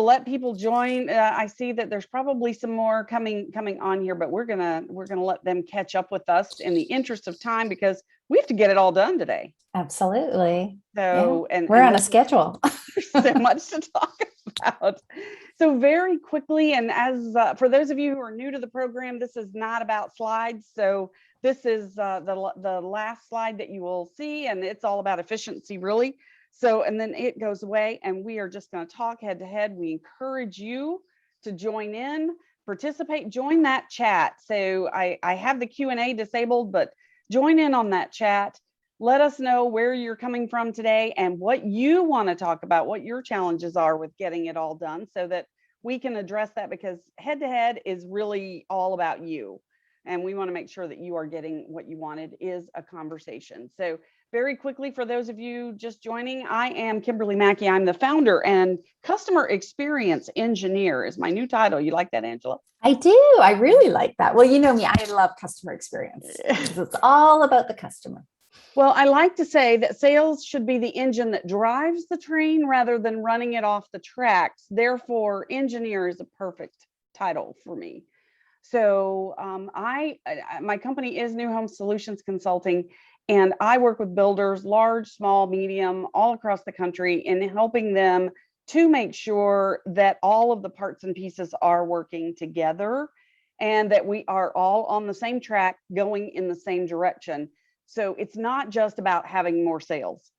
let people join. I see that there's probably some more coming on here, but we're gonna let them catch up with us in the interest of time because we have to get it all done today. Absolutely. So, yeah. We're on a schedule. There's so much to talk about. So very quickly, and as for those of you who are new to the program, this is not about slides. So this is the last slide that you will see, and it's all about efficiency, really. So, and then it goes away, and we are just going to talk head to head. We encourage you to join in, participate, join that chat. So I have the Q&A disabled, but join in on that chat. Let us know where you're coming from today and what you want to talk about, what your challenges are with getting it all done so that we can address that, because head to head is really all about you. And we want to make sure that you are getting what you wanted, is a conversation. So very quickly, for those of you just joining, I am Kimberly Mackey. I'm the founder and customer experience engineer is my new title. You like that, Angela? I do. I really like that. Well, you know me, I love customer experience. It's all about the customer. Well, I like to say that sales should be the engine that drives the train rather than running it off the tracks. Therefore, engineer is a perfect title for me. So my company is New Home Solutions Consulting, and I work with builders, large, small, medium, all across the country, in helping them to make sure that all of the parts and pieces are working together and that we are all on the same track going in the same direction. So it's not just about having more sales.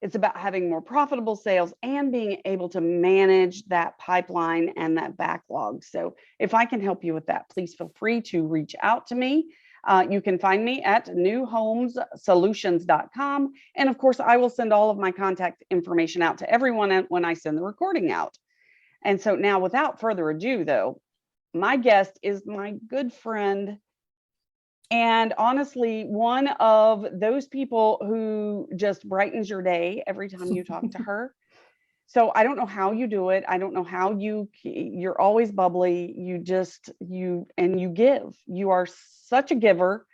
It's about having more profitable sales and being able to manage that pipeline and that backlog. So if I can help you with that, please feel free to reach out to me. You can find me at newhomesolutions.com. And of course, I will send all of my contact information out to everyone when I send the recording out. And so now, without further ado, though, my guest is my good friend, and honestly, one of those people who just brightens your day every time you talk to her. So I don't know how you do it. I don't know how you're always bubbly. You give. You are such a giver.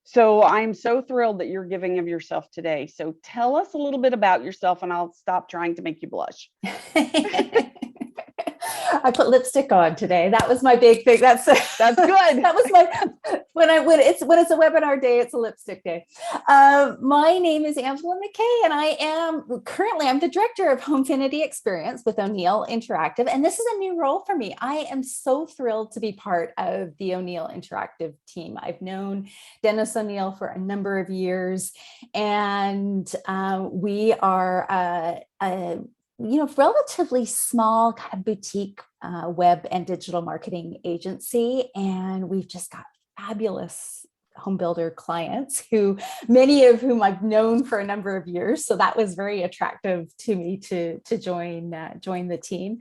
So I'm so thrilled that you're giving of yourself today. So tell us a little bit about yourself, and I'll stop trying to make you blush. I put lipstick on today. That was my big thing. That's good. That was when it's a webinar day, it's a lipstick day. My name is Angela McKay, and I'm the director of Homefinity Experience with Oneil Interactive. And this is a new role for me. I am so thrilled to be part of the Oneil Interactive team. I've known Dennis Oneil for a number of years, and we are relatively small kind of boutique web and digital marketing agency. And we've just got fabulous home builder clients, many of whom I've known for a number of years. So that was very attractive to me to join the team.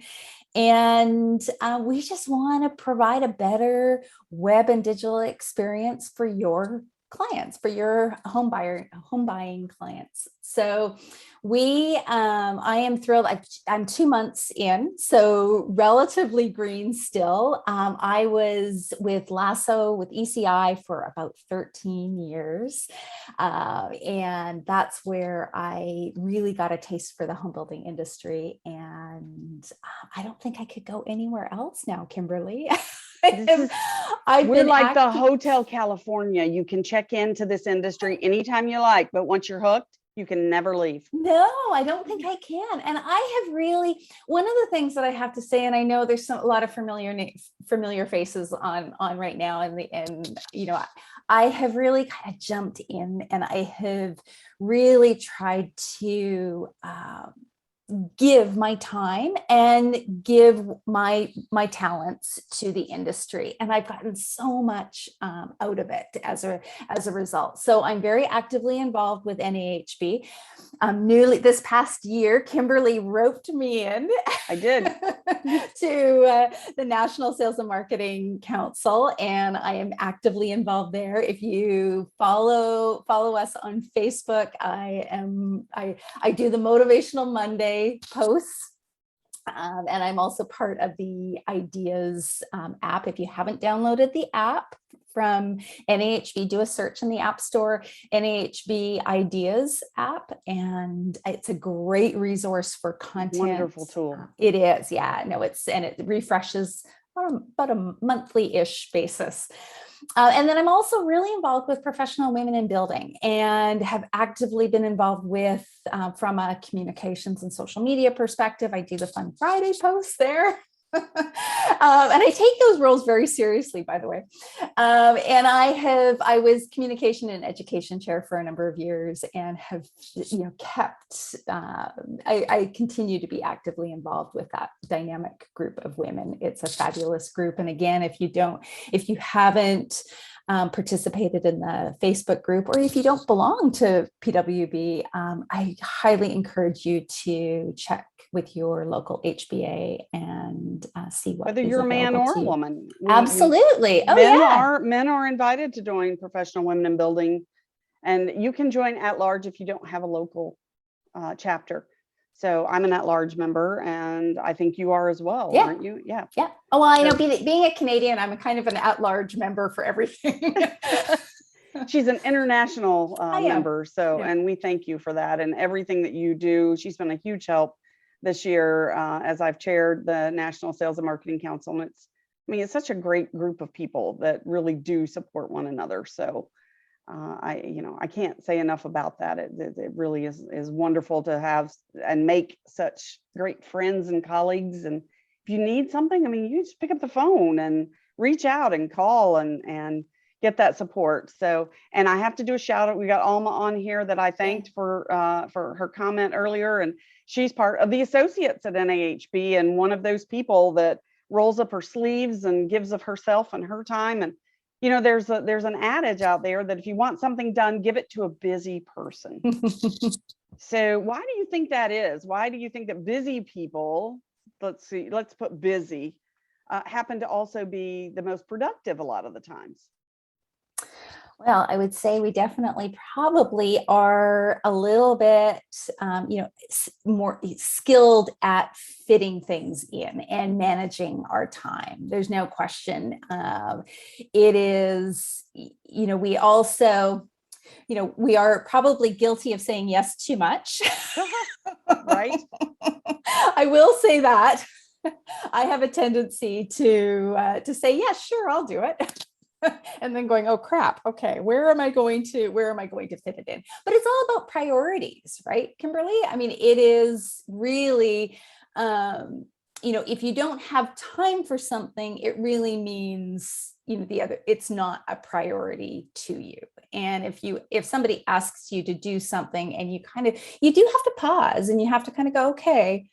And we just want to provide a better web and digital experience for your clients, for your home buying clients. So I am thrilled. I'm 2 months in, so relatively green still. I was with ECI for about 13 years. And that's where I really got a taste for the home building industry. And I don't think I could go anywhere else now, Kimberly. We're like the Hotel California. You can check into this industry anytime you like, but once you're hooked, you can never leave. No, I don't think I can. And I have really, one of the things that I have to say, and I know there's a lot of familiar faces on right now, and I have really kind of jumped in, and I have really tried to give my time and give my talents to the industry, and I've gotten so much out of it as a result. So I'm very actively involved with NAHB. This past year, Kimberly roped me in. I did to the National Sales and Marketing Council, and I am actively involved there. If you follow us on Facebook, I do the Motivational Monday posts. And I'm also part of the Ideas app. If you haven't downloaded the app, from NAHB. Do a search in the App Store, NAHB Ideas app, and it's a great resource for content. Wonderful tool. It is, yeah. No, it refreshes on about a monthly-ish basis. And then I'm also really involved with Professional Women in Building, and have actively been involved with, from a communications and social media perspective. I do the Fun Friday posts there. And I take those roles very seriously, by the way. And I was communication and education chair for a number of years, and have, kept, I continue to be actively involved with that dynamic group of women. It's a fabulous group. And again, if you haven't participated in the Facebook group, or if you don't belong to PWB, I highly encourage you to check with your local HBA and see what whether is you're a man or a available to you. woman. Absolutely. Men are invited to join Professional Women in Building, and you can join at large if you don't have a local chapter. So I'm an at-large member, and I think you are as well, Yeah. aren't you? Yeah. Yeah. Oh, well, I know, being a Canadian, I'm a kind of an at-large member for everything. She's an international member, so, Yeah. and we thank you for that and everything that you do. She's been a huge help this year as I've chaired the National Sales and Marketing Council. And it's such a great group of people that really do support one another. So I can't say enough about that. It really is wonderful to have and make such great friends and colleagues. And if you need something, you just pick up the phone and reach out and call and get that support. So, and I have to do a shout out. We got Alma on here that I thanked for her comment earlier, and she's part of the associates at NAHB, and one of those people that rolls up her sleeves and gives of herself and her time. And there's an adage out there that if you want something done, give it to a busy person. So why do you think that is? Why do you think that busy people, let's put busy, happen to also be the most productive a lot of the times? Well, I would say we definitely probably are a little bit, more skilled at fitting things in and managing our time. There's no question. It is, we also, we are probably guilty of saying yes too much. Right. I will say that. I have a tendency to say, yes, sure, I'll do it. And then going, oh crap, okay, where am I going to fit it in? But it's all about priorities, right, Kimberly? It is really, if you don't have time for something, it really means, it's not a priority to you. And if somebody asks you to do something and you do have to pause and you have to kind of go, okay,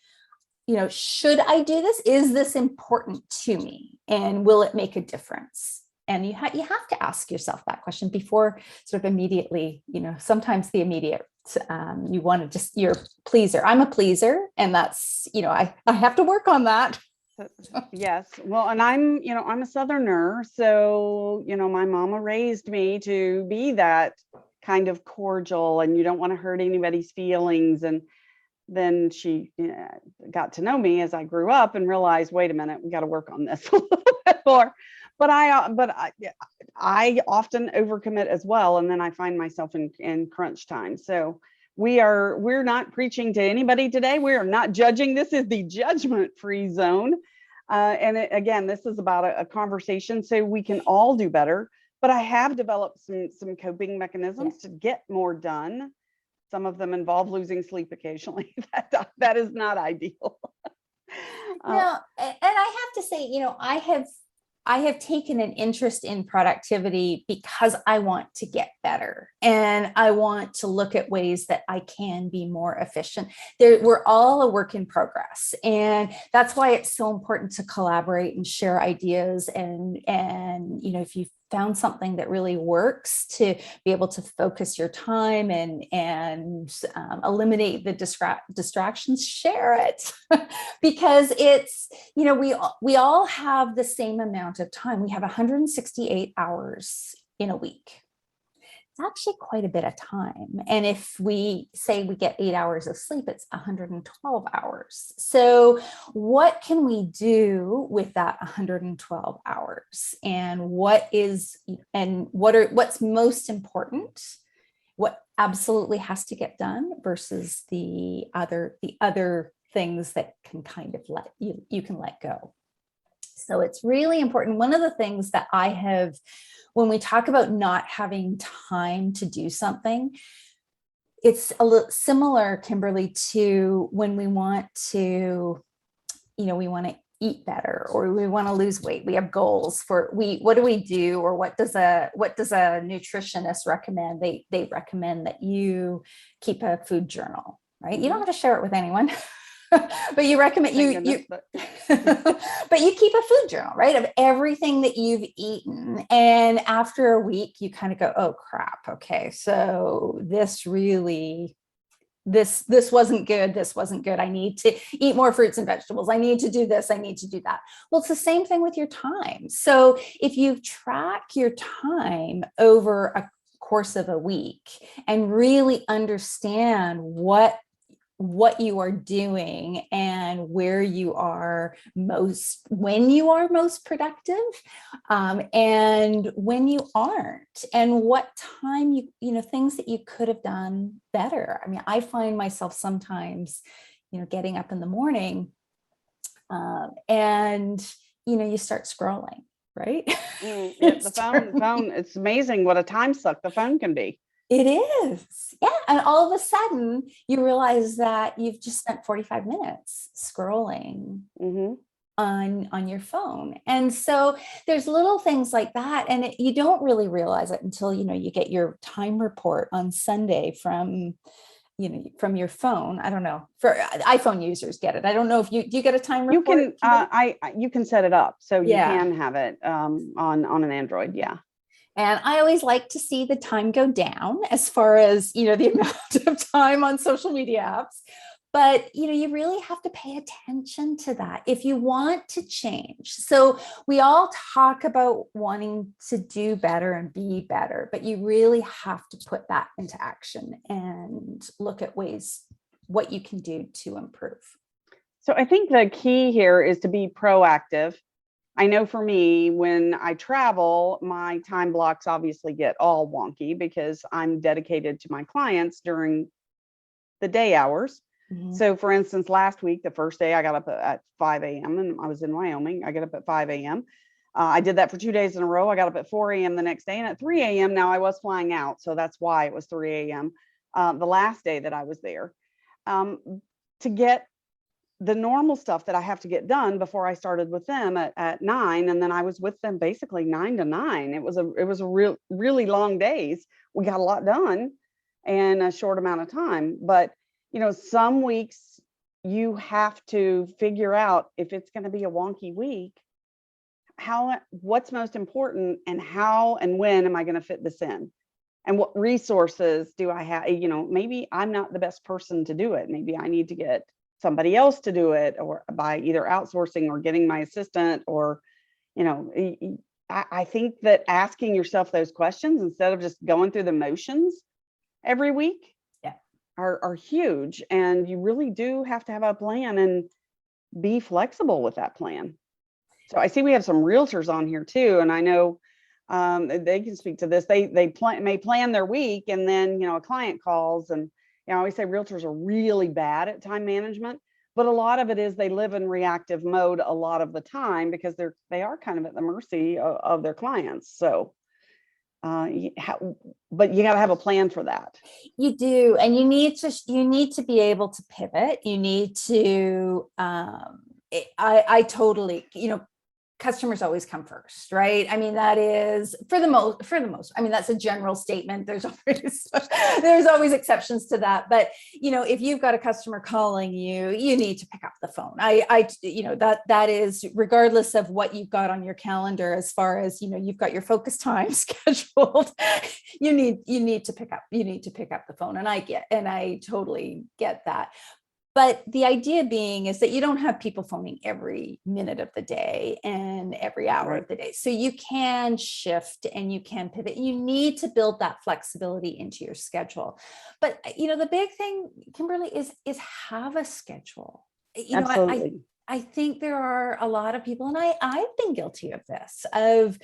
should I do this? Is this important to me? And will it make a difference? And you have to ask yourself that question before sort of immediately, sometimes the immediate, you want to just, you're a pleaser. I'm a pleaser. And that's, I have to work on that. Yes. Well, and I'm a Southerner. So, my mama raised me to be that kind of cordial, and you don't want to hurt anybody's feelings. And then she got to know me as I grew up and realized, wait a minute, we got to work on this a little bit more. But I often overcommit as well, and then I find myself in crunch time. So we're not preaching to anybody today. We are not judging. This is the judgment-free zone, and again, this is about a conversation so we can all do better. But I have developed some coping mechanisms to get more done. Some of them involve losing sleep occasionally. That is not ideal. No, and I have to say, I have taken an interest in productivity because I want to get better, and I want to look at ways that I can be more efficient. We're all a work in progress, and that's why it's so important to collaborate and share ideas. And if you found something that really works, to be able to focus your time and eliminate the distractions, share it. Because it's, we all have the same amount of time. We have 168 hours in a week. It's actually quite a bit of time. And if we say we get 8 hours of sleep, it's 112 hours. So what can we do with that 112 hours? And what's most important? What absolutely has to get done versus the other things that can kind of you can let go. So it's really important. One of the things that I have, when we talk about not having time to do something, it's a little similar, Kimberly, to when we want to, we want to eat better, or we want to lose weight. We have goals for what do we do, or what does a nutritionist recommend? They recommend that you keep a food journal, right? You don't have to share it with anyone. But you recommend but you keep a food journal, right, of everything that you've eaten. And after a week, you kind of go, oh crap, okay, so this wasn't good. This wasn't good. I need to eat more fruits and vegetables. I need to do this. I need to do that. Well, it's the same thing with your time. So if you track your time over a course of a week and really understand what you are doing and where you are when you are most productive, and when you aren't, and what time things that you could have done better. I mean, I find myself sometimes, getting up in the morning, and you start scrolling, right? The phone, it's amazing what a time suck the phone can be. It is. Yeah. And all of a sudden you realize that you've just spent 45 minutes scrolling on your phone. And so there's little things like that. And you don't really realize it until, you get your time report on Sunday from your phone. I don't know, for iPhone users get it. I don't know if do you get a time report? You can set it up. So you can have it on an Android. Yeah. And I always like to see the time go down as far as, the amount of time on social media apps. But, you really have to pay attention to that if you want to change. So we all talk about wanting to do better and be better, but you really have to put that into action and look at what you can do to improve. So I think the key here is to be proactive. I know for me, when I travel, my time blocks obviously get all wonky because I'm dedicated to my clients during the day hours. Mm-hmm. So for instance, last week, the first day I got up at 5 a.m. and I was in Wyoming. I get up at 5 a.m. I did that for 2 days in a row. I got up at 4 a.m. the next day, and at 3 a.m. now I was flying out. So that's why it was 3 a.m. The last day that I was there, to get the normal stuff that I have to get done before I started with them at 9. And then I was with them basically 9 to 9. It was a really long days. We got a lot done in a short amount of time. But, some weeks you have to figure out if it's going to be a wonky week, what's most important, and how and when am I going to fit this in? And what resources do I have? Maybe I'm not the best person to do it. Maybe I need to get somebody else to do it, or by either outsourcing or getting my assistant, or, I think that asking yourself those questions instead of just going through the motions every week are huge. And you really do have to have a plan and be flexible with that plan. So I see we have some realtors on here too. And I know they can speak to this. They may plan their week, and then, a client calls, and I always say realtors are really bad at time management, but a lot of it is they live in reactive mode a lot of the time because they are kind of at the mercy of their clients. So, but you got to have a plan for that. You do, and you need to be able to pivot. You need to. I totally, customers always come first, right? I mean, that is for the most, I mean, that's a general statement. There's always exceptions to that. But, if you've got a customer calling you, you need to pick up the phone. That is regardless of what you've got on your calendar, as far as, you've got your focus time scheduled, you need to pick up the phone. And I totally get that. But the idea being is that you don't have people phoning every minute of the day and every hour of the day. So you can shift and you can pivot. You need to build that flexibility into your schedule. But the big thing, Kimberly, is have a schedule. Absolutely. I think there are a lot of people, and I've been guilty of this, of,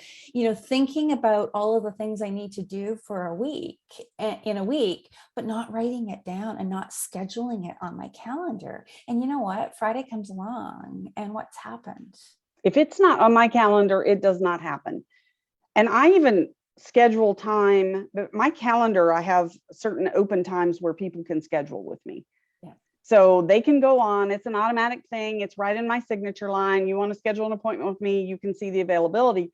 thinking about all of the things I need to do for a week, in a week, but not writing it down and not scheduling it on my calendar. And you know what? Friday comes along and what's happened? If it's not on my calendar, it does not happen. And I even schedule time, but my calendar, I have certain open times where people can schedule with me. So they can go on, it's an automatic thing. It's right in my signature line. You want to schedule an appointment with me, you can see the availability.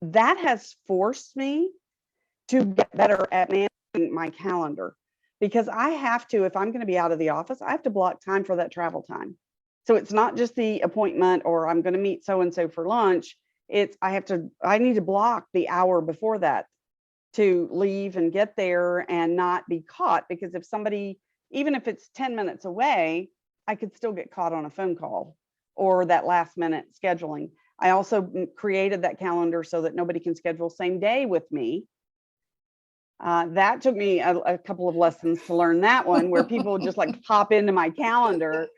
That has forced me to get better at managing my calendar, because I have to, if I'm going to be out of the office, I have to block time for that travel time. So it's not just the appointment or I'm going to meet so-and-so for lunch. I need to block the hour before that to leave and get there and not be caught, because if somebody, even if it's 10 minutes away, I could still get caught on a phone call or that last minute scheduling. I also created that calendar so that nobody can schedule same day with me. That took me a couple of lessons to learn that one, where people just like pop into my calendar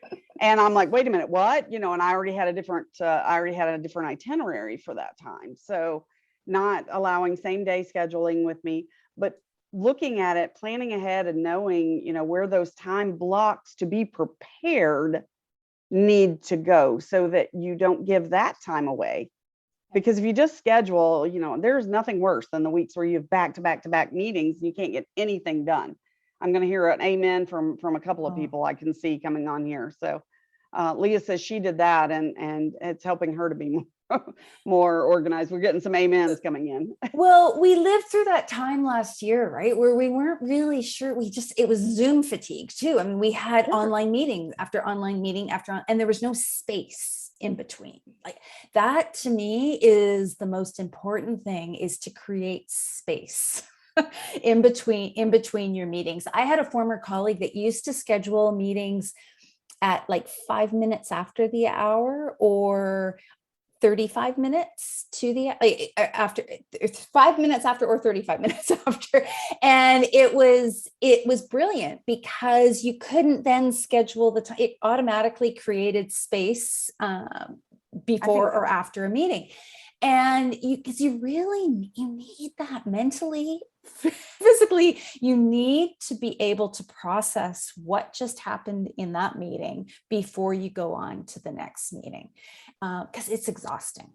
and I'm like, wait a minute, what? And I already had a different itinerary for that time. So not allowing same day scheduling with me, but looking at it, planning ahead and knowing, where those time blocks to be prepared need to go, so that you don't give that time away. Because if you just schedule, there's nothing worse than the weeks where you have back to back to back meetings and you can't get anything done. I'm going to hear an amen from a couple of people I can see coming on here. So Leah says she did that, and it's helping her to be more organized. We're getting some amens coming in. Well, we lived through that time last year, right? Where we weren't really sure. It was Zoom fatigue too. I mean, we had online meetings after online meeting and there was no space in between. Like that to me is the most important thing, is to create space in between your meetings. I had a former colleague that used to schedule meetings at like 5 minutes after the hour, or 35 minutes to the after, 5 minutes after, or 35 minutes after. And it was brilliant, because you couldn't then schedule the time. It automatically created space before or after a meeting. And because you need that mentally, physically, you need to be able to process what just happened in that meeting before you go on to the next meeting, because it's exhausting.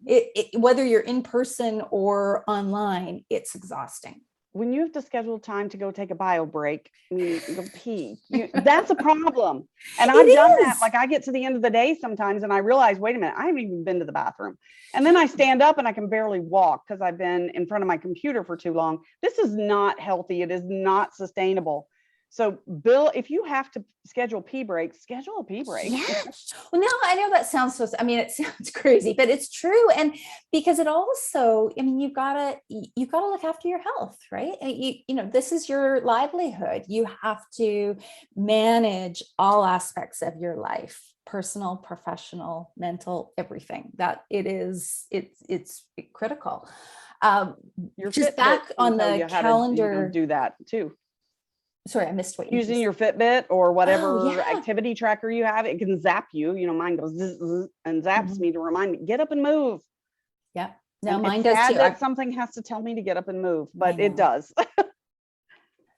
Whether you're in person or online, it's exhausting. When you have to schedule time to go take a bio break, go pee, that's a problem. And I've done that. Like I get to the end of the day sometimes and I realize, wait a minute, I haven't even been to the bathroom. And then I stand up and I can barely walk because I've been in front of my computer for too long. This is not healthy. It is not sustainable. So Bill, if you have to schedule pee breaks, schedule a pee break. Yeah. Well, no, I know that sounds so, it sounds crazy, but it's true. And because it also, you've got to look after your health, right? This is your livelihood. You have to manage all aspects of your life, personal, professional, mental, everything. That it's critical. Your just back on the calendar. Do that too. Sorry, I missed what you using your Fitbit or whatever activity tracker you have. It can zap you. Mine goes zzz, zzz, and zaps me to remind me, get up and move. Yeah, no, and mine does too. That something has to tell me to get up and move, but it does.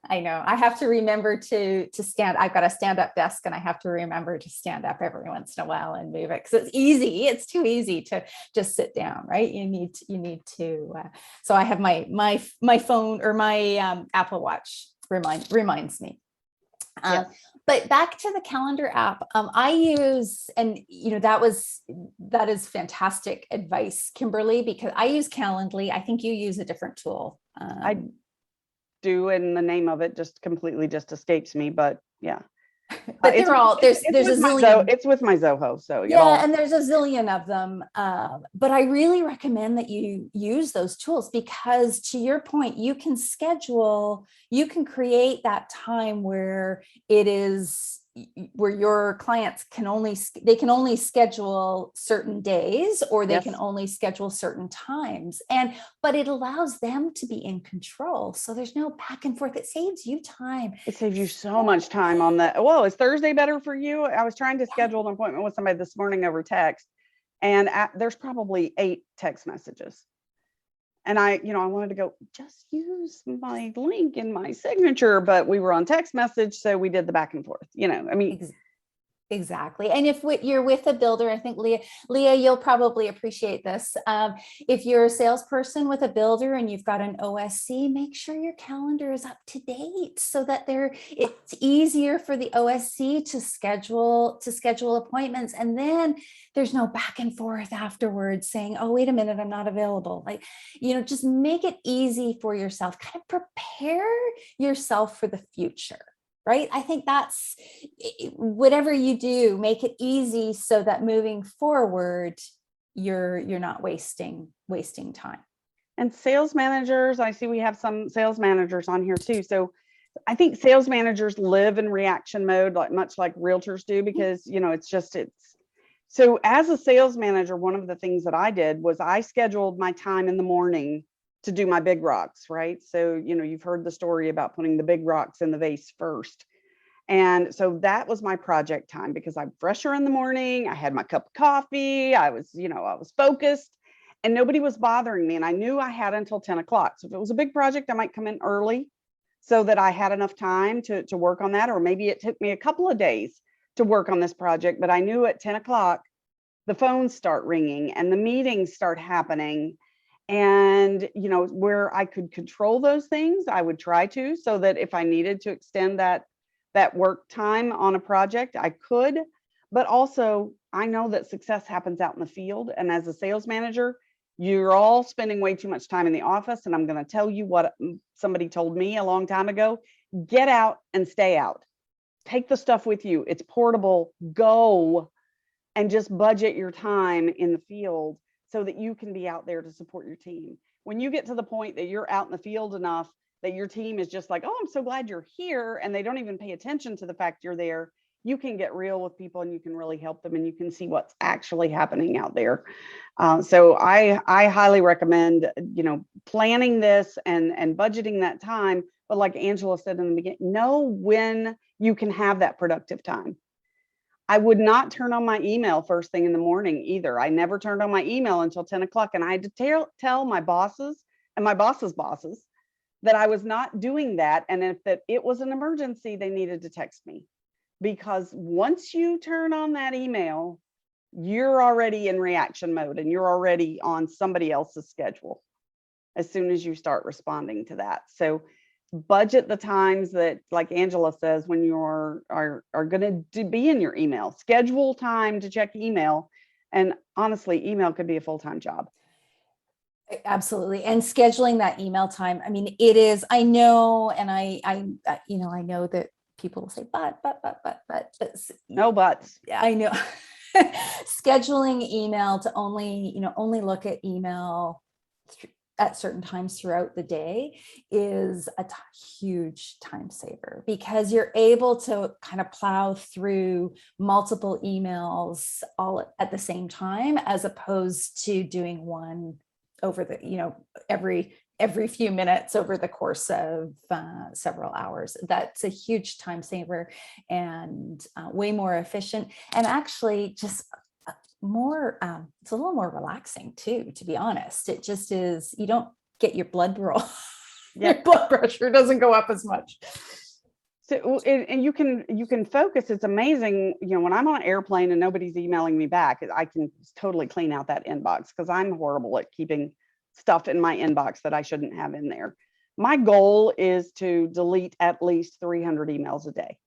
I know. I have to remember to stand. I've got a stand-up desk, and I have to remember to stand up every once in a while and move it, because it's easy. It's too easy to just sit down, right? You need to. So I have my phone, or my Apple Watch reminds me. But back to the calendar app, I use, and that is fantastic advice, Kimberly, because I use Calendly. I think you use a different tool. I do, and the name of it just completely escapes me, but yeah. But they're all there's a zillion. It's with my Zoho, so and there's a zillion of them. But I really recommend that you use those tools, because to your point, you can create that time where it is where your clients can only schedule certain days, or they can Yes. only schedule certain times, but it allows them to be in control. So there's no back and forth. It saves you time. It saves you so much time on that. Well, is Thursday better for you? I was trying to schedule an appointment with somebody this morning over text, and there's probably 8 text messages. And I wanted to go, just use my link in my signature, but we were on text message. So we did the back and forth, I mean, Exactly. And if you're with a builder, I think Leah, you'll probably appreciate this. If you're a salesperson with a builder and you've got an OSC, make sure your calendar is up to date so that it's easier for the OSC to schedule appointments. And then there's no back and forth afterwards saying, oh, wait a minute, I'm not available. Like, just make it easy for yourself, kind of prepare yourself for the future. Right. I think that's whatever you do, make it easy so that moving forward, you're not wasting time. And sales managers, I see we have some sales managers on here too. So I think sales managers live in reaction mode, much like realtors do, because, so as a sales manager, one of the things that I did was I scheduled my time in the morning to do my big rocks, right? So, you've heard the story about putting the big rocks in the vase first. And so that was my project time, because I'm fresher in the morning. I had my cup of coffee. I was focused, and nobody was bothering me. And I knew I had until 10 o'clock. So if it was a big project, I might come in early so that I had enough time to work on that. Or maybe it took me a couple of days to work on this project, but I knew at 10 o'clock, the phones start ringing and the meetings start happening. And, where I could control those things, I would try to, so that if I needed to extend that work time on a project, I could. But also, I know that success happens out in the field. And as a sales manager, you're all spending way too much time in the office. And I'm going to tell you what somebody told me a long time ago: get out and stay out. Take the stuff with you. It's portable. Go and just budget your time in the field so that you can be out there to support your team. When you get to the point that you're out in the field enough that your team is just like, oh, I'm so glad you're here, and they don't even pay attention to the fact you're there, you can get real with people and you can really help them, and you can see what's actually happening out there. So I highly recommend, planning this and budgeting that time. But like Angela said in the beginning, know when you can have that productive time. I would not turn on my email first thing in the morning either. I never turned on my email until 10 o'clock. And I had to tell my bosses and my boss's bosses that I was not doing that. And if that it was an emergency, they needed to text me. Because once you turn on that email, you're already in reaction mode and you're already on somebody else's schedule as soon as you start responding to that. So budget the times that, like Angela says, when you are going to be in your email. Schedule time to check email. And honestly, email could be a full-time job. Absolutely. And scheduling that email time. I mean, it is, I know, and I know that people will say, but No buts. I know. Scheduling email to only look at email at certain times throughout the day is a huge time saver, because you're able to kind of plow through multiple emails all at the same time, as opposed to doing one over the, every few minutes over the course of several hours. That's a huge time saver and way more efficient, and actually just more, it's a little more relaxing too, to be honest. It just is, you don't get your blood roll. Your blood pressure doesn't go up as much. So, and you can focus. It's amazing. When I'm on an airplane and nobody's emailing me back, I can totally clean out that inbox, because I'm horrible at keeping stuff in my inbox that I shouldn't have in there. My goal is to delete at least 300 emails a day.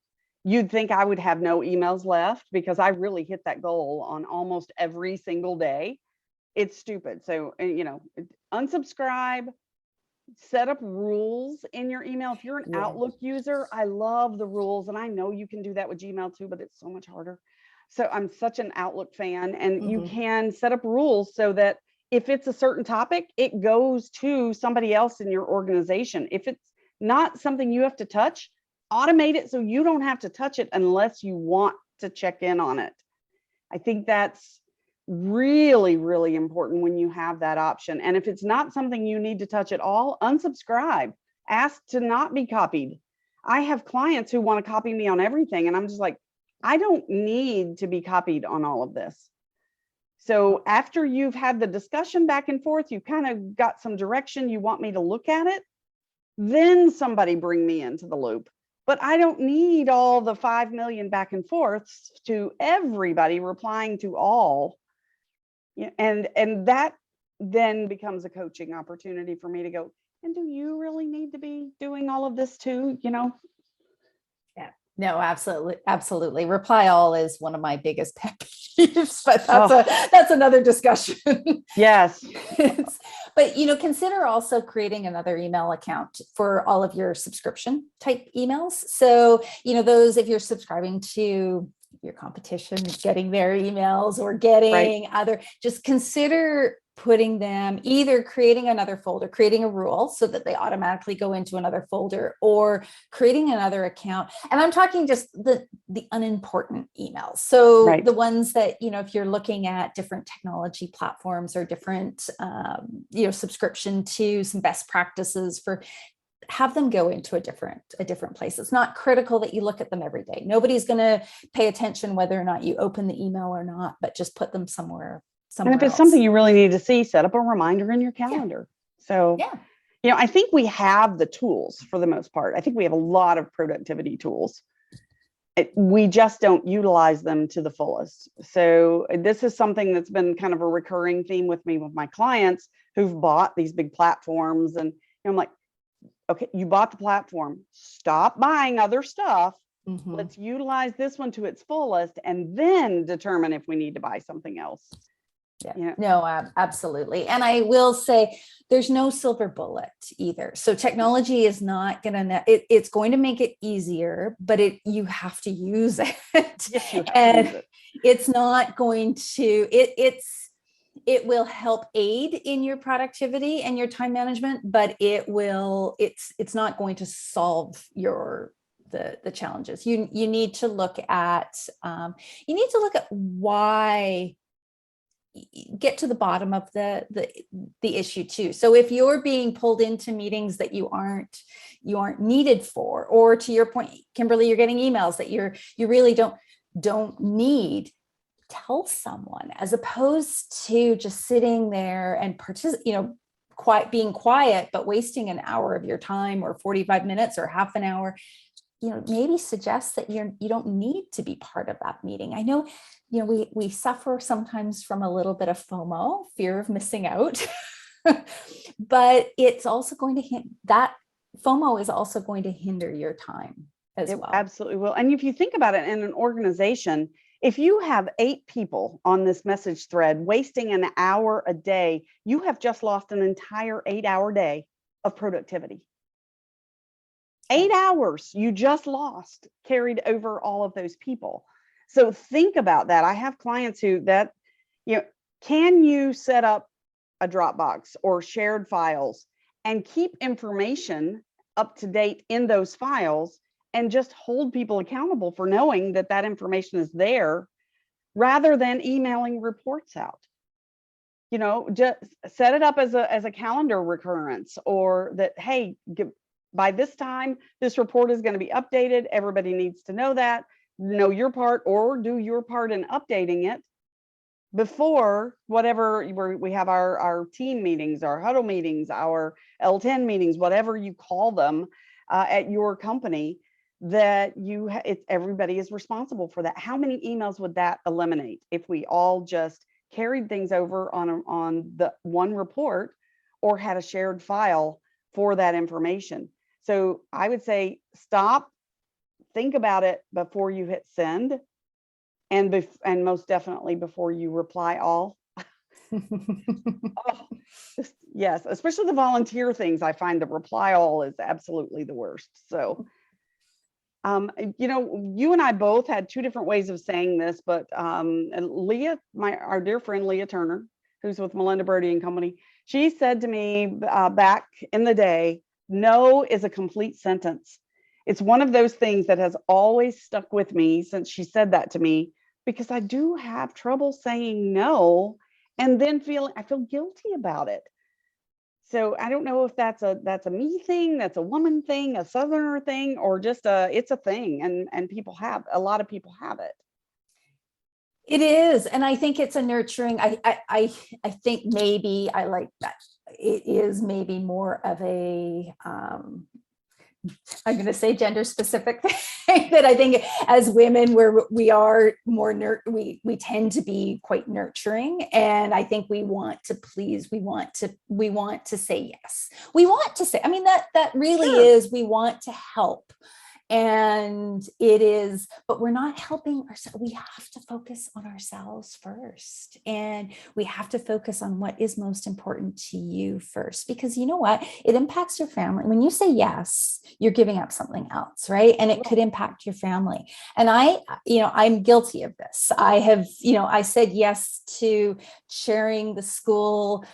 You'd think I would have no emails left, because I really hit that goal on almost every single day. It's stupid. So, unsubscribe, set up rules in your email. If you're an Outlook user, I love the rules. And I know you can do that with Gmail too, but it's so much harder. So I'm such an Outlook fan, and you can set up rules so that if it's a certain topic, it goes to somebody else in your organization. If it's not something you have to touch, automate it so you don't have to touch it unless you want to check in on it. I think that's really, really important when you have that option. And if it's not something you need to touch at all, unsubscribe. Ask to not be copied. I have clients who want to copy me on everything, and I'm just like, I don't need to be copied on all of this. So after you've had the discussion back and forth, you kind of got some direction, you want me to look at it, then somebody bring me into the loop. But I don't need all the 5 million back and forths to everybody replying to all. And that then becomes a coaching opportunity for me to go, and do you really need to be doing all of this too? Yeah, no, absolutely. Absolutely. Reply all is one of my biggest pet peeves, but that's another discussion. Yes. But, consider also creating another email account for all of your subscription type emails. So, those, if you're subscribing to your competition, getting their emails or getting other, just consider putting them, either creating another folder, creating a rule so that they automatically go into another folder, or creating another account. And I'm talking just the unimportant emails. So the ones that, if you're looking at different technology platforms or different, subscription to some best practices for, have them go into a different place. It's not critical that you look at them every day. Nobody's going to pay attention whether or not you open the email or not, but just put them somewhere and if it's else. something you really need to see, set up a reminder in your calendar. So, I think we have the tools for the most part. I think we have a lot of productivity tools. We just don't utilize them to the fullest. So this is something that's been kind of a recurring theme with me with my clients who've bought these big platforms. And I'm like, okay, you bought the platform, stop buying other stuff. Mm-hmm. Let's utilize this one to its fullest and then determine if we need to buy something else. No, absolutely. And I will say there's no silver bullet either. So technology is not going to, it's going to make it easier, but you have to use it. Yes, you have and to use it. It's not going to, it will help aid in your productivity and your time management, but it's not going to solve the challenges. You need to look at, why, get to the bottom of the issue too. So if you're being pulled into meetings that you aren't needed for, or to your point, Kimberly, you're getting emails that you really don't need, tell someone, as opposed to just sitting there and being quiet, but wasting an hour of your time, or 45 minutes or half an hour. Maybe suggest that you don't need to be part of that meeting. I know, we suffer sometimes from a little bit of FOMO, fear of missing out, but it's also going to that FOMO is also going to hinder your time as well. Absolutely will. And if you think about it in an organization, if you have 8 people on this message thread wasting an hour a day, you have just lost an entire 8-hour day of productivity. 8 hours you just lost, carried over all of those people. So think about that. I have clients can you set up a Dropbox or shared files and keep information up to date in those files, and just hold people accountable for knowing that information is there, rather than emailing reports out. Just set it up as a calendar recurrence, or that, hey, by this time, this report is going to be updated. Everybody needs to know that. Know your part, or do your part in updating it before whatever we have our team meetings, our huddle meetings, our L10 meetings, whatever you call them at your company, that everybody is responsible for that. How many emails would that eliminate if we all just carried things over on the one report, or had a shared file for that information? So I would say stop, think about it before you hit send, and most definitely before you reply all. Yes, especially the volunteer things. I find the reply all is absolutely the worst. So, you and I both had 2 different ways of saying this, but Leah, our dear friend Leah Turner, who's with Melinda Brody and Company, she said to me back in the day, no is a complete sentence. It's one of those things that has always stuck with me since she said that to me, because I do have trouble saying no, and then I feel guilty about it. So I don't know if that's a me thing, that's a woman thing, a Southerner thing, or just it's a thing, and a lot of people have it. It is, and I think it's a nurturing. I think maybe I like that. It is maybe more of a I'm going to say gender specific thing that I think as women we are more we tend to be quite nurturing, and I think we want to please, we want to say yes, we want to say, I mean, that really Sure. is, we want to help. And it is, but we're not helping ourselves. We have to focus on ourselves first. And we have to focus on what is most important to you first, because you know what? It impacts your family. When you say yes, you're giving up something else, right? And it could impact your family. And I'm guilty of this. I have, I said yes to sharing the school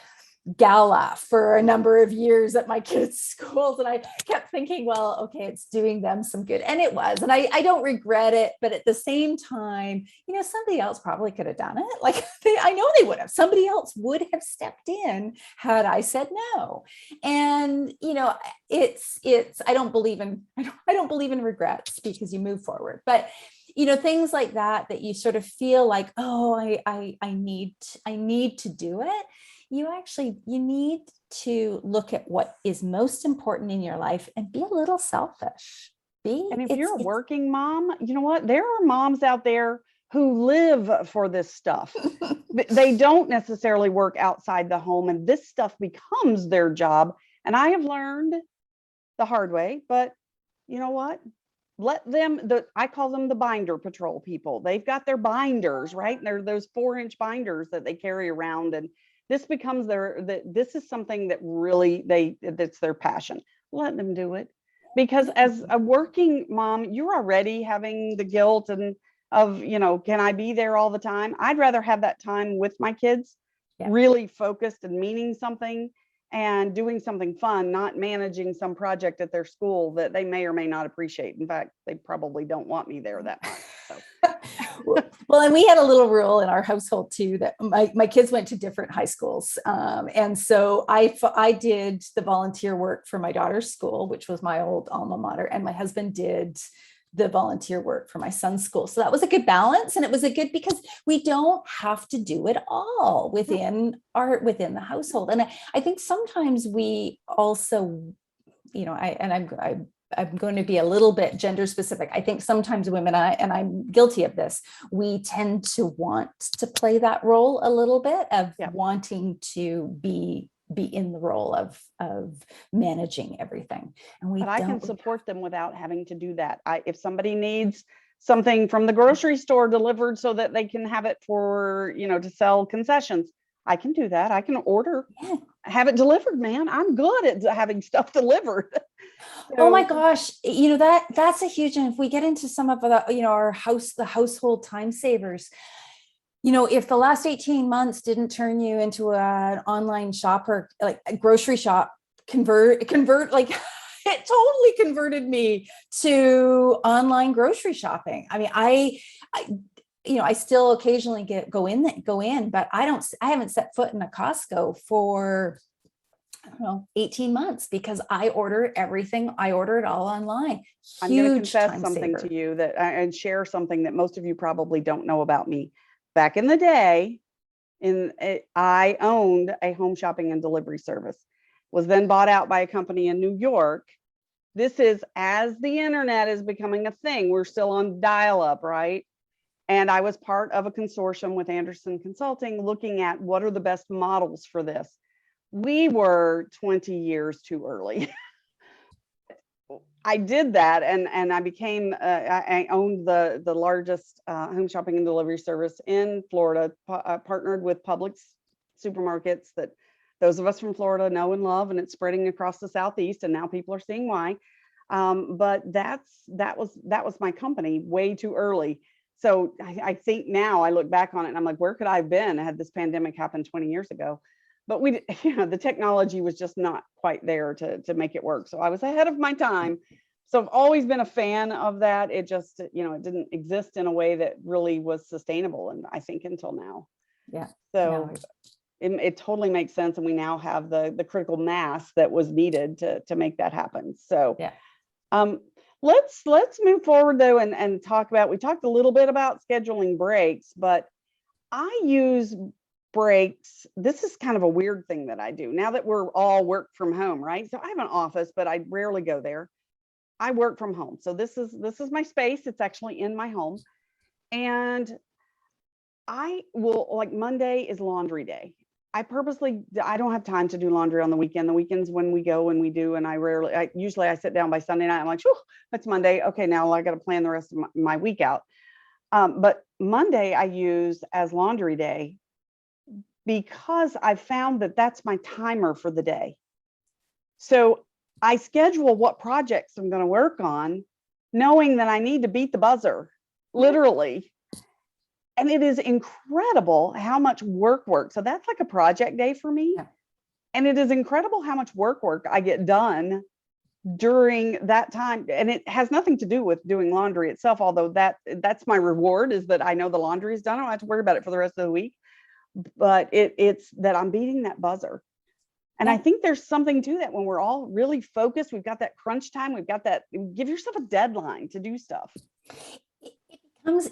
gala for a number of years at my kids' schools. And I kept thinking, well, okay, it's doing them some good. And it was. And I don't regret it. But at the same time, somebody else probably could have done it. Like I know they would have. Somebody else would have stepped in had I said no. And, I don't believe in regrets, because you move forward. But things like that you sort of feel like, oh, I need to do it. You need to look at what is most important in your life and be a little selfish. And if you're a working mom, you know what? There are moms out there who live for this stuff. They don't necessarily work outside the home, and this stuff becomes their job. And I have learned the hard way, but you know what? Let them, I call them the binder patrol people. They've got their binders, right? And they're those 4-inch binders that they carry around, and this becomes this is something that really that's their passion. Let them do it. Because as a working mom, you're already having the guilt of, can I be there all the time? I'd rather have that time with my kids, really focused and meaning something and doing something fun, not managing some project at their school that they may or may not appreciate. In fact, they probably don't want me there that much. So. Well, and we had a little rule in our household too, that my kids went to different high schools. And so I did the volunteer work for my daughter's school, which was my old alma mater, and my husband did the volunteer work for my son's school. So that was a good balance. And it was because we don't have to do it all within the household. And I think sometimes we also, I'm going to be a little bit gender specific. I think sometimes women, and I'm guilty of this, we tend to want to play that role a little bit of wanting to be in the role of managing everything. But I can support them without having to do that. If somebody needs something from the grocery store delivered so that they can have it for, to sell concessions, I can do that. I can order, have it delivered, man. I'm good at having stuff delivered. Oh my gosh, that's a huge, and if we get into some of the, the household time savers, if the last 18 months didn't turn you into an online shopper, like a grocery shop, convert, like it totally converted me to online grocery shopping. I mean, I still occasionally go in, but I haven't set foot in a Costco for 18 months, because I order everything. I order it all online. I'm going to confess something to you and share something that most of you probably don't know about me. Back in the day, I owned a home shopping and delivery service, was then bought out by a company in New York. This is as the internet is becoming a thing. We're still on dial-up, right? And I was part of a consortium with Anderson Consulting looking at what are the best models for this. We were 20 years too early. I did that, and I owned the largest home shopping and delivery service in Florida, partnered with Publix supermarkets that those of us from Florida know and love, and it's spreading across the Southeast, and now people are seeing why. But that was my company way too early. So I think now I look back on it and I'm like, where could I have been had this pandemic happened 20 years ago? But the technology was just not quite there to make it work. So I was ahead of my time. So I've always been a fan of that. It just, you know, it didn't exist in a way that really was sustainable. And I think until now. Yeah. So No, it totally makes sense. And we now have the critical mass that was needed to make that happen. So yeah. let's move forward though and talk about, we talked a little bit about scheduling breaks, but I use breaks. This is kind of a weird thing that I do now that we're all work from home, right? So I have an office, but I rarely go there. I work from home. So this is my space. It's actually in my home. And I will, like, Monday is laundry day. I don't have time to do laundry on the weekend. The weekends when we go and we do, and usually I sit down by Sunday night. I'm like, "Phew, it's Monday. Okay, now I got to plan the rest of my week out." But Monday I use as laundry day because I found that that's my timer for the day. So I schedule what projects I'm going to work on, knowing that I need to beat the buzzer, literally. And it is incredible how much work. So that's like a project day for me. Yeah. And it is incredible how much work I get done during that time. And it has nothing to do with doing laundry itself, although that's my reward, is that I know the laundry is done. I don't have to worry about it for the rest of the week. But it's that I'm beating that buzzer. And I think there's something to that when we're all really focused. We've got that crunch time. We've got that, give yourself a deadline to do stuff.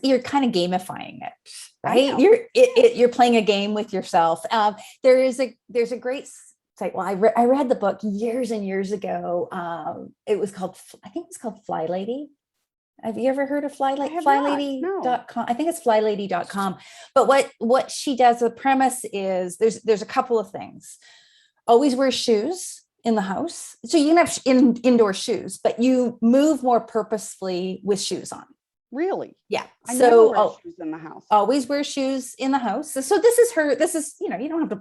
You're kind of gamifying it, right? You're playing a game with yourself. There's a great site. Well, I read the book years and years ago. It was called, I think it's called Fly Lady. Have you ever heard of flylady.com? I think it's flylady.com. But what she does, the premise is there's a couple of things. Always wear shoes in the house. So you can have indoor shoes, but you move more purposefully with shoes on. Really? Yeah. I never wear shoes in the house. Always wear shoes in the house. So this is, you don't have to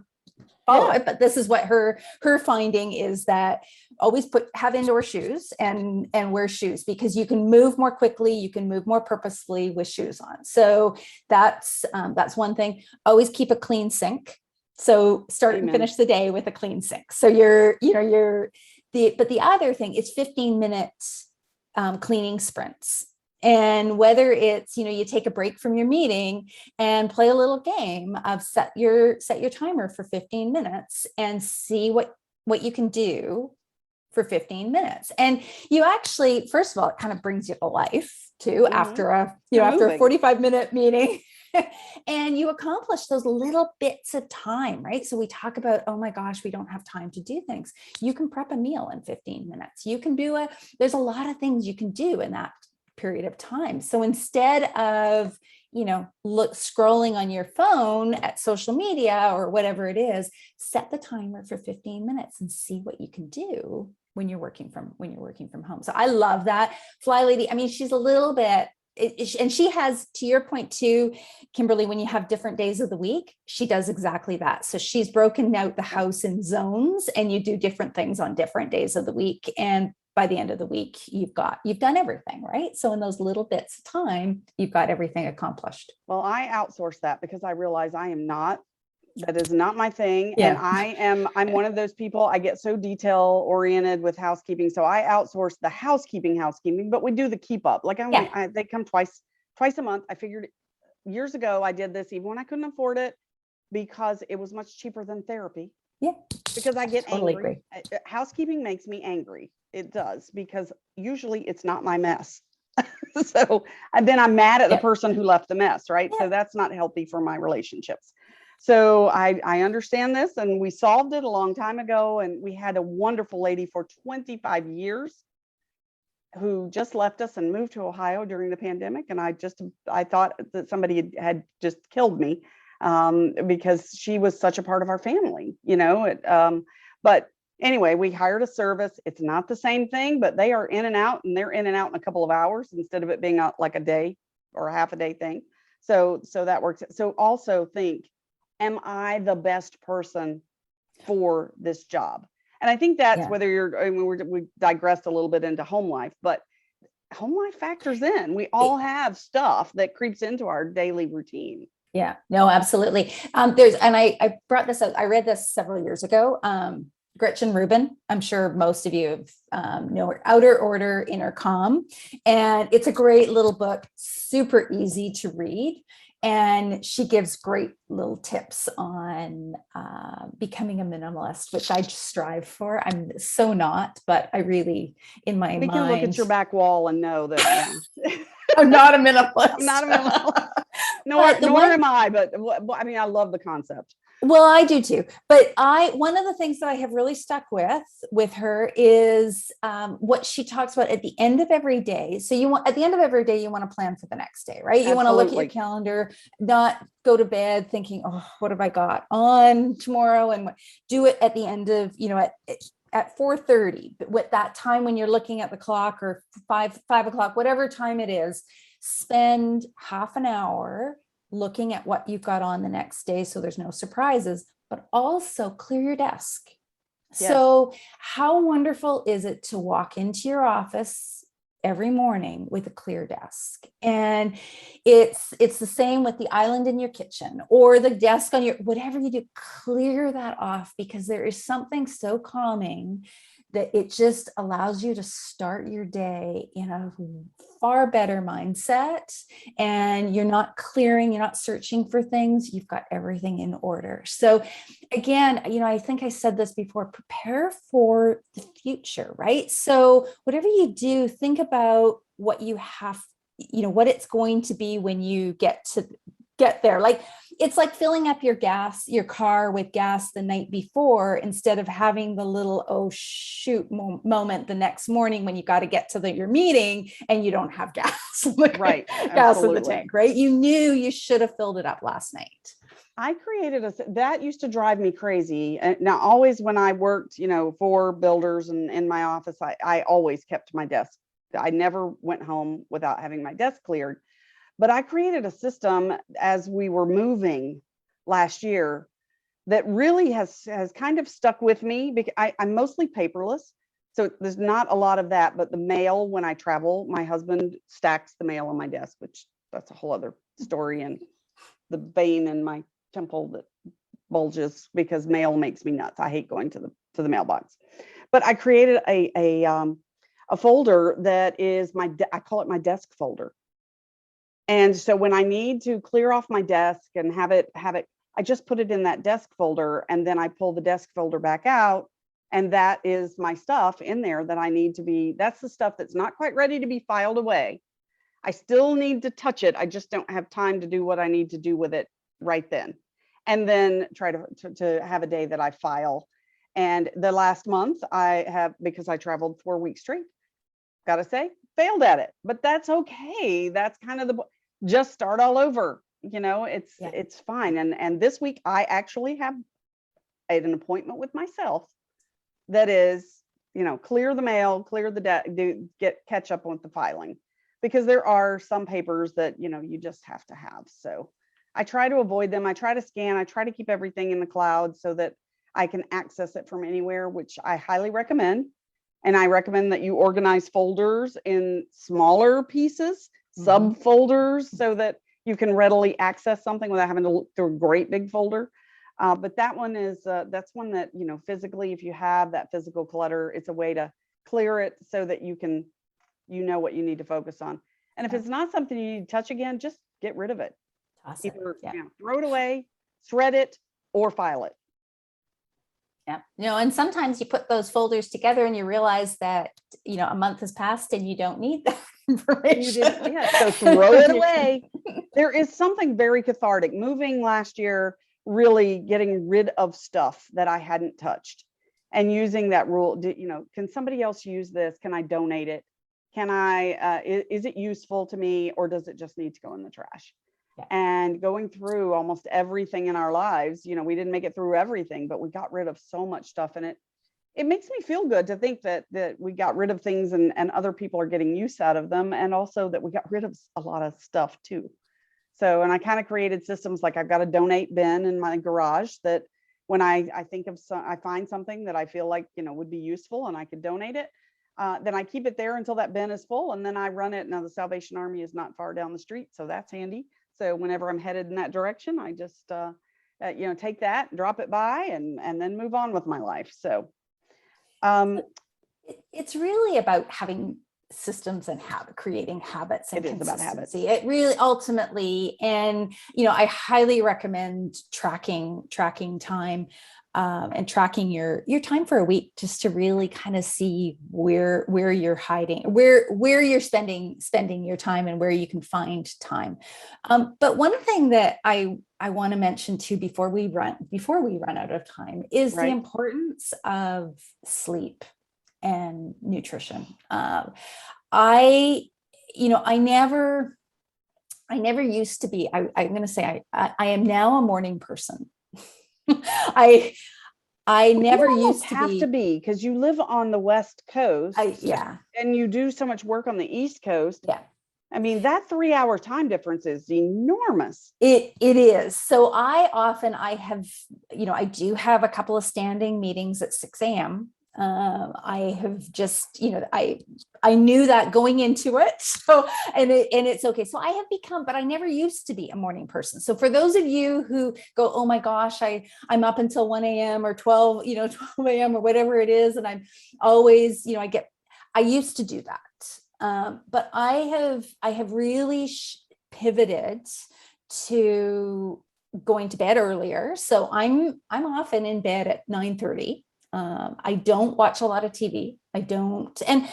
follow it, but this is what her finding is, that always have indoor shoes and wear shoes, because you can move more quickly. You can move more purposefully with shoes on. So that's one thing. Always keep a clean sink. So start and finish the day with a clean sink. So but the other thing is 15-minute cleaning sprints. And whether it's, you take a break from your meeting and play a little game of set your timer for 15 minutes and see what you can do for 15 minutes. And you actually, first of all, it kind of brings you to life too, after a 45-minute meeting. And you accomplish those little bits of time, right? So we talk about, oh my gosh, we don't have time to do things. You can prep a meal in 15 minutes. You can there's a lot of things you can do in that period of time. So instead of, scrolling on your phone at social media or whatever it is, set the timer for 15 minutes and see what you can do when you're working from home. So I love that. Fly Lady, I mean, she's a little bit, and she has, to your point too, Kimberly, when you have different days of the week, she does exactly that. So she's broken out the house in zones, and you do different things on different days of the week. And by the end of the week, you've done everything, right? So in those little bits of time, you've got everything accomplished. Well, I outsource that because I realize that is not my thing. Yeah. And I'm one of those people, I get so detail oriented with housekeeping. So I outsource the housekeeping, but we do the keep up. Like they come twice a month. I figured years ago I did this even when I couldn't afford it, because it was much cheaper than therapy. Yeah. Because I get totally angry. Agree. Housekeeping makes me angry. It does, because usually it's not my mess. So then I'm mad at the person who left the mess, right? Yeah. So that's not healthy for my relationships. So I understand this, and we solved it a long time ago. And we had a wonderful lady for 25 years who just left us and moved to Ohio during the pandemic. And I thought that somebody had just killed me, because she was such a part of our family, but anyway, we hired a service. It's not the same thing, but they are in and out, and they're in and out in a couple of hours instead of it being like a day or a half a day thing. So that works. So also think, am I the best person for this job? And I think that's whether we digressed a little bit into home life, but home life factors in. We all have stuff that creeps into our daily routine. Yeah, no, absolutely. I brought this up. I read this several years ago. Gretchen Rubin, I'm sure most of you outer order, inner calm. And it's a great little book, super easy to read. And she gives great little tips on becoming a minimalist, which I strive for. I'm so not, but I really, in my mind. We can look at your back wall and know that, yeah. I'm not a minimalist. I'm not a minimalist. Nor am I, but I mean, I love the concept. Well, I do too. But one of the things that I have really stuck with her is what she talks about at the end of every day. So at the end of every day, you want to plan for the next day, right? You want to look at your calendar, not go to bed thinking, oh, what have I got on tomorrow? And do it at the end of, at 4:30, but with that time when you're looking at the clock, or 5 o'clock, whatever time it is, spend half an hour looking at what you've got on the next day so there's no surprises, but also clear your desk. Yes. So how wonderful is it to walk into your office every morning with a clear desk? And it's the same with the island in your kitchen or the desk on your, whatever you do, clear that off, because there is something so calming that it just allows you to start your day in a far better mindset, and you're not searching for things. You've got everything in order. So again, I think I said this before, prepare for the future, right? So whatever you do, think about what you have, what it's going to be when you get there. Like, it's like filling up your car with gas the night before, instead of having the little, oh shoot moment the next morning when you got to get to your meeting and you don't have gas, right? Gas in the tank, right? You knew you should have filled it up last night. I created that used to drive me crazy. Now, always when I worked, for builders and in my office, I always kept my desk. I never went home without having my desk cleared. But I created a system as we were moving last year that really has kind of stuck with me, because I'm mostly paperless. So there's not a lot of that, but the mail, when I travel, my husband stacks the mail on my desk, which that's a whole other story, and the vein in my temple that bulges because mail makes me nuts. I hate going to the mailbox. But I created a folder that is I call it my desk folder. And so when I need to clear off my desk and have it, I just put it in that desk folder, and then I pull the desk folder back out, and that is my stuff in there that I need to be, that's the stuff that's not quite ready to be filed away. I still need to touch it. I just don't have time to do what I need to do with it right then. And then try to have a day that I file. And the last month I have, because I traveled 4 weeks straight, gotta say, failed at it, but that's okay. That's kind of just start all over. It's fine. And this week I actually have an appointment with myself that is, clear the mail, clear the catch up with the filing, because there are some papers that, you just have to have. So I try to avoid them. I try to scan, I try to keep everything in the cloud so that I can access it from anywhere, which I highly recommend. And I recommend that you organize folders in smaller pieces, subfolders, so that you can readily access something without having to look through a great big folder. But that one is, that's one that, physically, if you have that physical clutter, it's a way to clear it so that you can, what you need to focus on. And if it's not something you need to touch again, just get rid of it. Either throw it away, shred it, or file it. Yeah. And sometimes you put those folders together and you realize that, a month has passed and you don't need that information. So throw it away. There is something very cathartic. Moving last year, really getting rid of stuff that I hadn't touched, and using that rule, can somebody else use this? Can I donate it? Can I, is it useful to me, or does it just need to go in the trash? And going through almost everything in our lives, we didn't make it through everything, but we got rid of so much stuff. And it makes me feel good to think that we got rid of things and other people are getting use out of them. And also that we got rid of a lot of stuff too. So, and I kind of created systems, like I've got a donate bin in my garage that when I think of I find something that I feel like, would be useful and I could donate it, then I keep it there until that bin is full, and then I run it. Now the Salvation Army is not far down the street, so that's handy. So whenever I'm headed in that direction, I just, take that, drop it by, and then move on with my life. So It's really about having systems and creating habits and It is about habits. consistency. It really ultimately, and I highly recommend tracking time, and tracking your time for a week, just to really kind of see where you're hiding, where you're spending your time, and where you can find time. But one thing that I want to mention too, before we run out of time, is the Right. importance of sleep and nutrition. I never used to be. I'm going to say I am now a morning person. I never You used have to be, because you live on the West Coast. Yeah. And you do so much work on the East Coast. Yeah. I mean, that 3-hour time difference is enormous. It is. So I do have a couple of standing meetings at 6 a.m. I have just, I knew that going into it. So, and it's okay. So I have become, but I never used to be a morning person. So for those of you who go, oh my gosh, I'm up until 1 a.m. or 12 a.m. or whatever it is. And I'm always, I used to do that. But I have really pivoted to going to bed earlier. So I'm often in bed at 9:30. I don't watch a lot of TV. I don't, and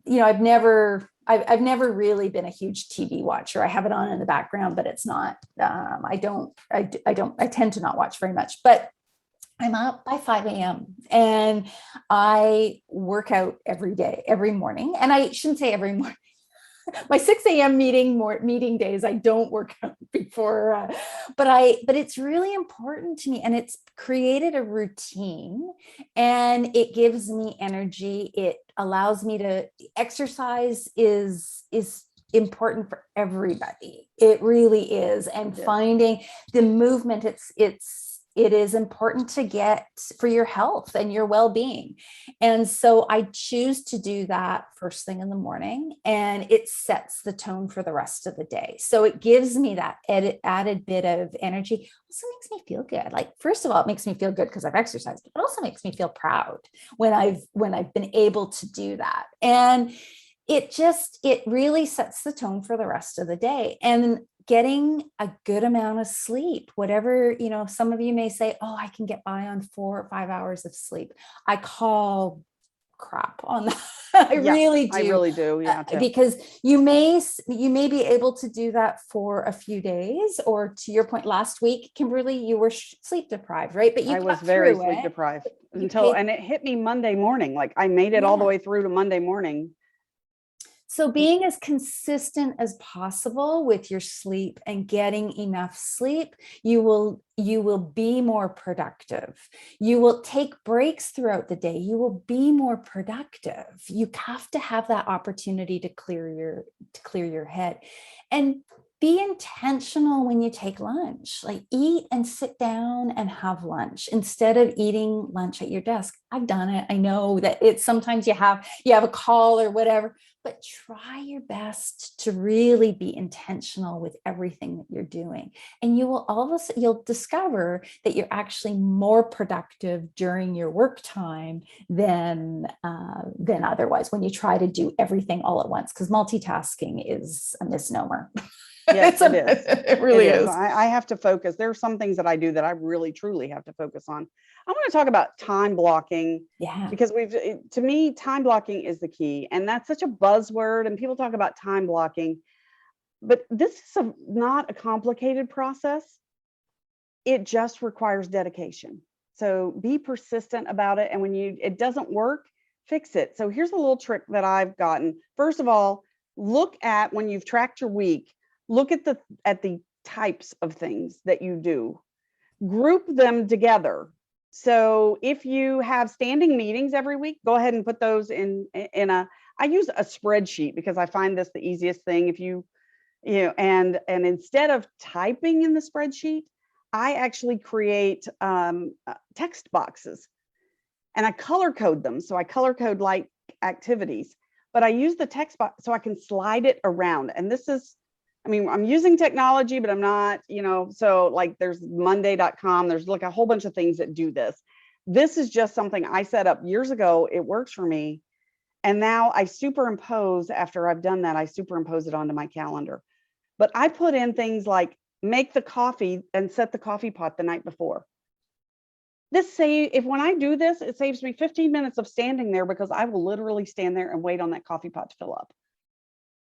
I've never really been a huge TV watcher. I have it on in the background, but it's not. I tend to not watch very much. But I'm up by 5 a.m. and I work out every morning. And I shouldn't say every morning. My 6 a.m. meeting days, I don't work out before, but it's really important to me, and it's created a routine, and it gives me energy. It allows me to exercise is important for everybody. It really is. And finding the movement, it is important to get for your health and your well-being. And so I choose to do that first thing in the morning, and it sets the tone for the rest of the day. So it gives me that added bit of energy. Also makes me feel good. Like, first of all, it makes me feel good because I've exercised, but it also makes me feel proud when I've been able to do that. And it really sets the tone for the rest of the day. And getting a good amount of sleep, whatever, some of you may say, oh, I can get by on 4 or 5 hours of sleep. I call crap on that. I really do. Yeah. Because you may be able to do that for a few days, or to your point last week, Kimberly, you were sleep deprived, right? But I was very sleep deprived and it hit me Monday morning. Like, I made it all the way through to Monday morning. So being as consistent as possible with your sleep and getting enough sleep, you will be more productive. You will take breaks throughout the day. You will be more productive. You have to have that opportunity to clear your head, and be intentional when you take lunch. Like, eat and sit down and have lunch instead of eating lunch at your desk. I've done it. I know that it's sometimes you have a call or whatever, but try your best to really be intentional with everything that you're doing. And you'll discover that you're actually more productive during your work time than otherwise, when you try to do everything all at once, because multitasking is a misnomer. Yes, it is. It really is. I have to focus. There are some things that I do that I really, truly have to focus on. I want to talk about time blocking. Yeah. Because to me, time blocking is the key. And that's such a buzzword, and people talk about time blocking, but this is not a complicated process. It just requires dedication. So be persistent about it. And when it doesn't work, fix it. So here's a little trick that I've gotten. First of all, look at, when you've tracked your week, look at the types of things that you do. Group them together. So if you have standing meetings every week, go ahead and put those I use a spreadsheet, because I find this the easiest thing. If and instead of typing in the spreadsheet, I actually create text boxes, and I color code them. So I color code like activities, but I use the text box so I can slide it around. And I'm using technology, but I'm not, so like there's monday.com, there's like a whole bunch of things that do this. this is just something I set up years ago. It works for me. And now I superimpose, after I've done that, I superimpose it onto my calendar. But I put in things like make the coffee and set the coffee pot the night before. If when I do this, it saves me 15 minutes of standing there, because I will literally stand there and wait on that coffee pot to fill up.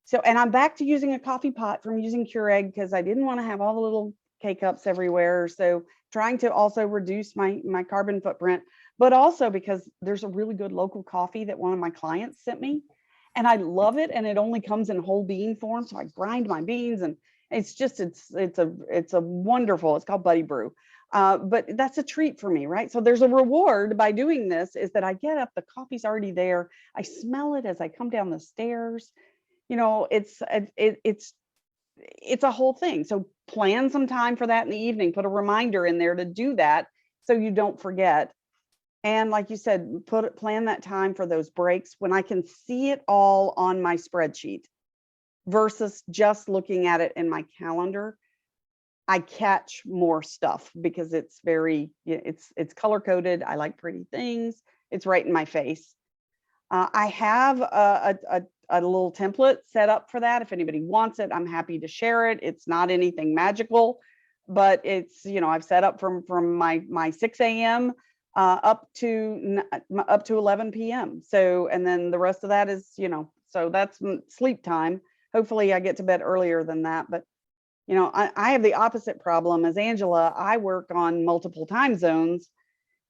So, and I'm back to using a coffee pot from using Keurig, because I didn't want to have all the little K-cups everywhere. So trying to also reduce my carbon footprint, but also because there's a really good local coffee that one of my clients sent me, and I love it. And it only comes in whole bean form. So I grind my beans, and it's just, it's a wonderful, it's called Buddy Brew. But that's a treat for me, right? So there's a reward by doing this, is that I get up, the coffee's already there. I smell it as I come down the stairs. You know, it's a whole thing. So plan some time for that in the evening, put a reminder in there to do that so you don't forget. And like you said, plan that time for those breaks when I can see it all on my spreadsheet versus just looking at it in my calendar. I catch more stuff because it's color coded. I like pretty things. It's right in my face. I have a little template set up for that. If anybody wants it, I'm happy to share it. It's not anything magical, but it's, I've set up from my 6 a.m. Up to 11 p.m. So, and then the rest of that is, so that's sleep time. Hopefully I get to bed earlier than that. But, I have the opposite problem as Angela. I work on multiple time zones.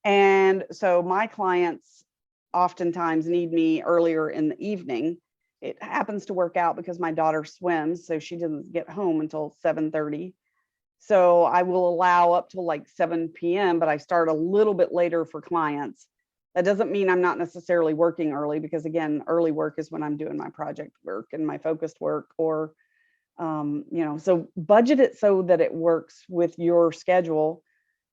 And so my clients oftentimes need me earlier in the evening. It happens to work out because my daughter swims, so she doesn't get home until 7:30. So I will allow up to like 7 p.m., but I start a little bit later for clients. That doesn't mean I'm not necessarily working early, because again, early work is when I'm doing my project work and my focused work, or, so budget it so that it works with your schedule.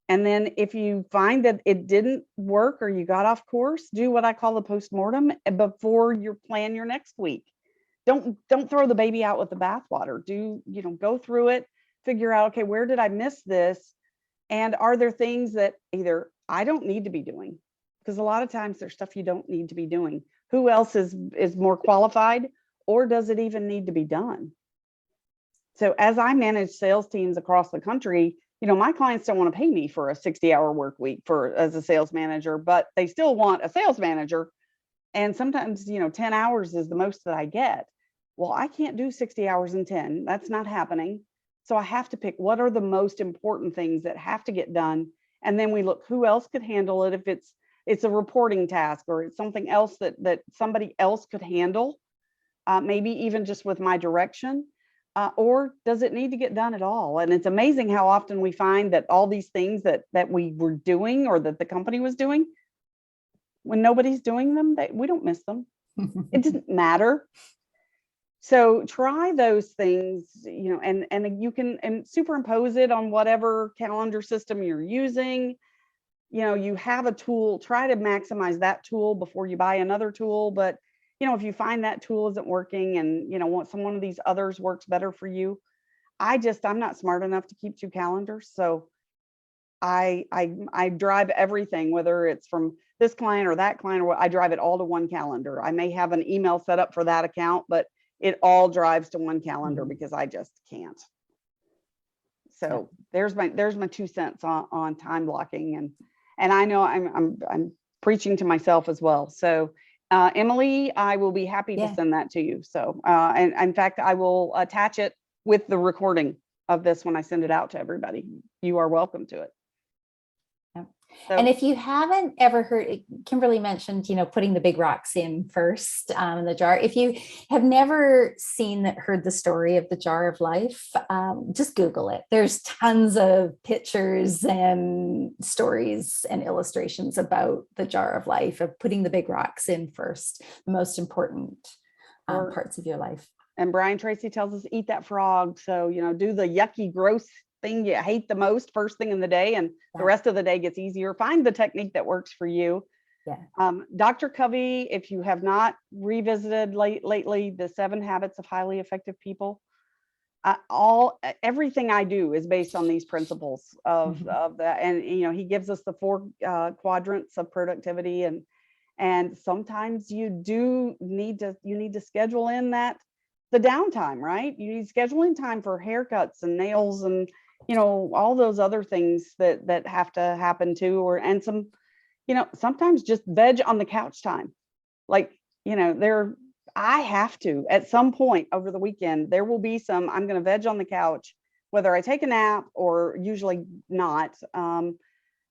And then if you find that it didn't work or you got off course, do what I call the postmortem before you plan your next week. Don't throw the baby out with the bathwater. Go through it, figure out, okay, where did I miss this? And are there things that either I don't need to be doing? Because a lot of times there's stuff you don't need to be doing. Who else is more qualified, or does it even need to be done? So as I manage sales teams across the country, my clients don't want to pay me for a 60-hour work week as a sales manager, but they still want a sales manager. And sometimes, 10 hours is the most that I get. Well, I can't do 60 hours in 10. That's not happening. So I have to pick what are the most important things that have to get done. And then we look who else could handle it. If it's a reporting task, or it's something else that somebody else could handle, maybe even just with my direction. Or does it need to get done at all? And it's amazing how often we find that all these things that we were doing, or that the company was doing, when nobody's doing them, we don't miss them. It didn't matter. So try those things, and you can superimpose it on whatever calendar system you're using. You have a tool, try to maximize that tool before you buy another tool. But if you find that tool isn't working, and one of these others works better for you, I'm not smart enough to keep 2 calendars. So I drive everything, whether it's from this client or that client, or I drive it all to one calendar. I may have an email set up for that account, but it all drives to one calendar because I just can't. So there's my 2 cents on time blocking, and I know I'm preaching to myself as well. So Emily, I will be happy to send that to you. So and in fact, I will attach it with the recording of this when I send it out to everybody. You are welcome to it. So, and if you haven't ever heard, Kimberly mentioned, putting the big rocks in first in the jar. If you have never heard the story of the jar of life, just Google it. There's tons of pictures and stories and illustrations about the jar of life, of putting the big rocks in first, the most important parts of your life. And Brian Tracy tells us, eat that frog. So, do the yucky, gross thing you hate the most first thing in the day, and the rest of the day gets easier. Find the technique that works for you. Dr. Covey, if you have not revisited lately, the 7 Habits of Highly Effective People, everything I do is based on these principles of that. And, he gives us the 4 quadrants of productivity, and sometimes you need to schedule in the downtime, right? You need scheduling time for haircuts and nails and, all those other things that have to happen too, and sometimes just veg on the couch time. Like, I have to, at some point over the weekend, there will be I'm going to veg on the couch, whether I take a nap or usually not,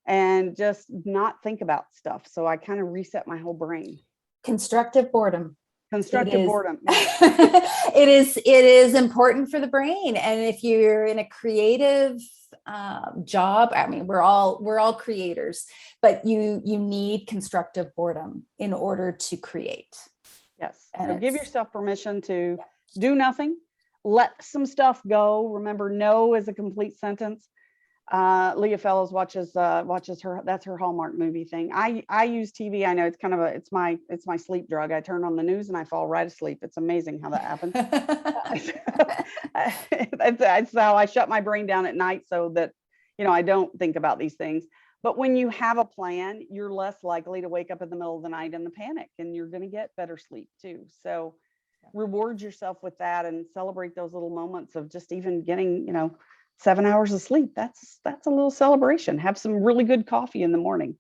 and just not think about stuff. So I kind of reset my whole brain. Constructive boredom. Constructive boredom. It is important for the brain. And if you're in a creative job, I mean, we're all creators, but you need constructive boredom in order to create. Yes. So give yourself permission to do nothing, let some stuff go. Remember, no is a complete sentence. Leah Fellows watches her, that's her Hallmark movie thing. I use TV. I know it's kind of it's my sleep drug. I turn on the news and I fall right asleep. It's amazing how that happens. That's how I shut my brain down at night, so that, I don't think about these things. But when you have a plan, you're less likely to wake up in the middle of the night in the panic, and you're going to get better sleep too. So reward yourself with that and celebrate those little moments of just even getting, 7 hours of sleep. That's a little celebration. Have some really good coffee in the morning.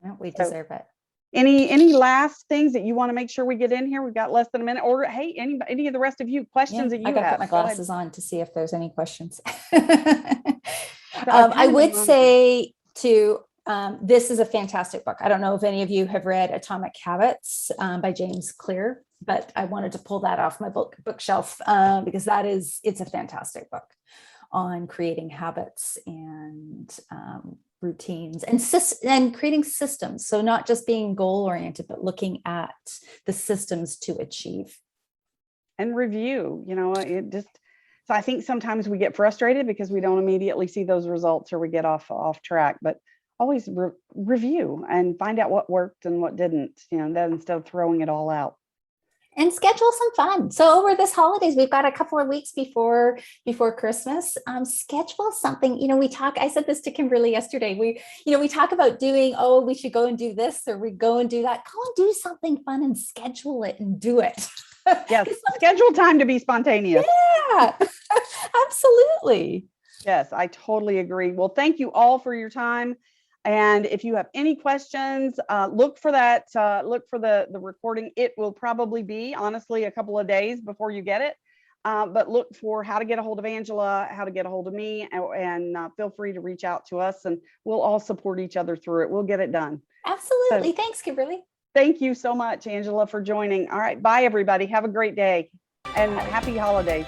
Well, we deserve it. Any last things that you want to make sure we get in here? We've got less than a minute. Or hey, any of the rest of you, questions that you have? I got to put my glasses on to see if there's any questions. I would say too, this is a fantastic book. I don't know if any of you have read Atomic Habits by James Clear, but I wanted to pull that off my bookshelf because it's a fantastic book on creating habits and routines and creating systems. So not just being goal oriented, but looking at the systems to achieve. And review, so I think sometimes we get frustrated because we don't immediately see those results, or we get off track, but always review and find out what worked and what didn't, that instead of throwing it all out. And schedule some fun. So over this holidays, we've got a couple of weeks before Christmas. Schedule something. I said this to Kimberly yesterday. We talk about doing, we should go and do this, or we go and do that. Go and do something fun and schedule it and do it. Yes, schedule time to be spontaneous. Yeah, absolutely. Yes, I totally agree. Well, thank you all for your time. And if you have any questions, look for that. Look for the recording. It will probably be, honestly, a couple of days before you get it. But look for how to get a hold of Angela, how to get a hold of me, and feel free to reach out to us, and we'll all support each other through it. We'll get it done. Absolutely. So, thanks, Kimberly. Thank you so much, Angela, for joining. All right. Bye, everybody. Have a great day and happy holidays.